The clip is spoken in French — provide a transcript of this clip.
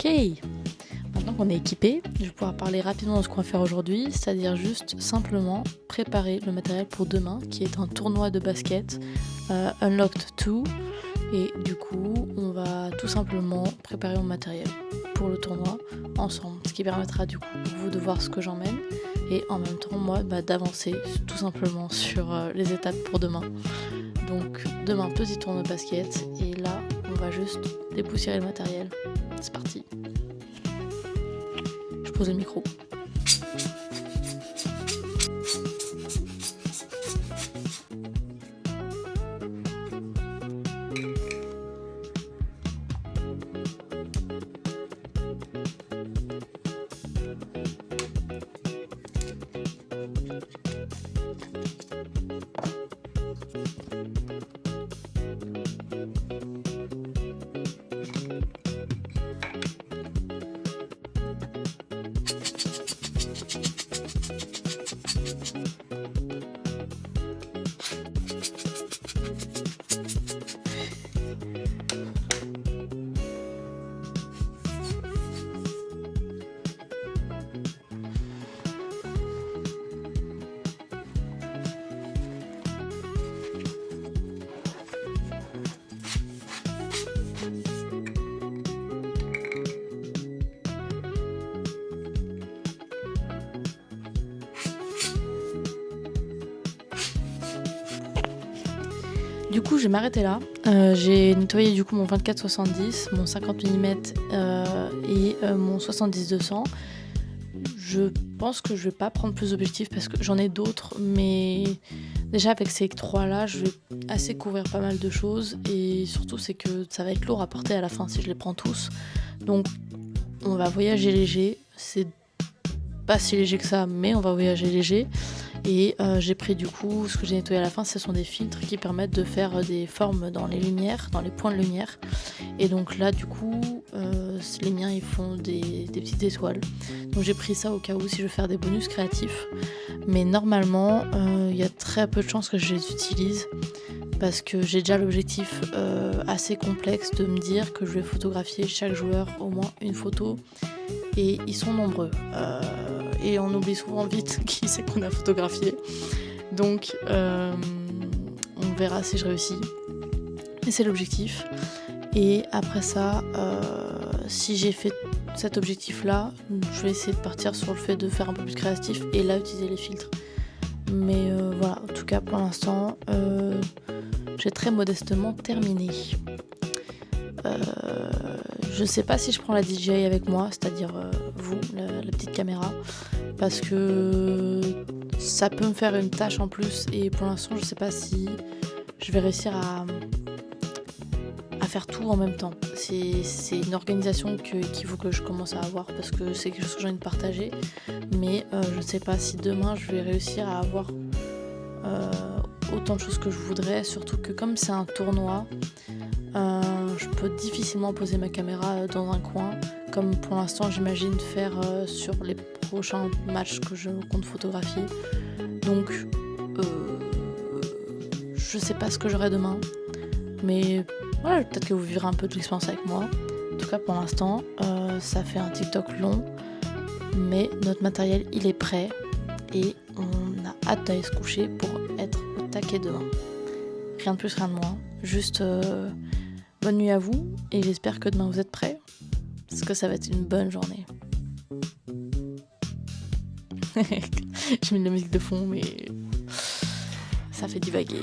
Ok, maintenant qu'on est équipé, je vais pouvoir parler rapidement de ce qu'on va faire aujourd'hui, c'est-à-dire juste simplement préparer le matériel pour demain, qui est un tournoi de basket, Unlocked 2, et du coup, on va tout simplement préparer mon matériel pour le tournoi ensemble, ce qui permettra du coup pour vous de voir ce que j'emmène, et en même temps, moi, d'avancer tout simplement sur les étapes pour demain. Donc demain, petit tournoi de basket, et là, on va juste dépoussiérer le matériel. C'est parti. Je pose le micro. Du coup, je vais m'arrêter là. J'ai nettoyé du coup mon 24-70, mon 50 mm et mon 70-200. Je pense que je vais pas prendre plus d'objectifs parce que j'en ai d'autres, mais déjà avec ces trois là, je vais assez couvrir pas mal de choses et surtout c'est que ça va être lourd à porter à la fin si je les prends tous. Donc on va voyager léger, c'est pas si léger que ça, mais on va voyager léger. Et j'ai pris du coup, ce que j'ai nettoyé à la fin, ce sont des filtres qui permettent de faire des formes dans les lumières, dans les points de lumière. Et donc là du coup, les miens ils font des petites étoiles. Donc j'ai pris ça au cas où si je veux faire des bonus créatifs. Mais normalement, il y a très peu de chances que je les utilise. Parce que j'ai déjà l'objectif assez complexe de me dire que je vais photographier chaque joueur au moins une photo. Et ils sont nombreux. Et on oublie souvent vite qui c'est qu'on a photographié. Donc on verra si je réussis. Et c'est l'objectif. Et après ça, si j'ai fait cet objectif-là, je vais essayer de partir sur le fait de faire un peu plus créatif et là utiliser les filtres. Mais voilà, en tout cas pour l'instant, j'ai très modestement terminé. Je sais pas si je prends la DJI avec moi, c'est-à-dire vous, la petite caméra, parce que ça peut me faire une tâche en plus et pour l'instant je sais pas si je vais réussir à faire tout en même temps. C'est une organisation qu'il faut que je commence à avoir parce que c'est quelque chose que j'ai envie de partager, mais je sais pas si demain je vais réussir à avoir autant de choses que je voudrais, surtout que comme c'est un tournoi, je peux difficilement poser ma caméra dans un coin, comme pour l'instant j'imagine faire sur les prochains matchs que je compte photographier. Donc je sais pas ce que j'aurai demain, mais voilà, peut-être que vous vivrez un peu de l'expérience avec moi. En tout cas pour l'instant, ça fait un TikTok long, mais notre matériel il est prêt et on a hâte d'aller se coucher pour être au taquet demain. Rien de plus, rien de moins, juste bonne nuit à vous et j'espère que demain vous êtes prêts parce que ça va être une bonne journée. J'ai mis de la musique de fond mais ça fait divaguer.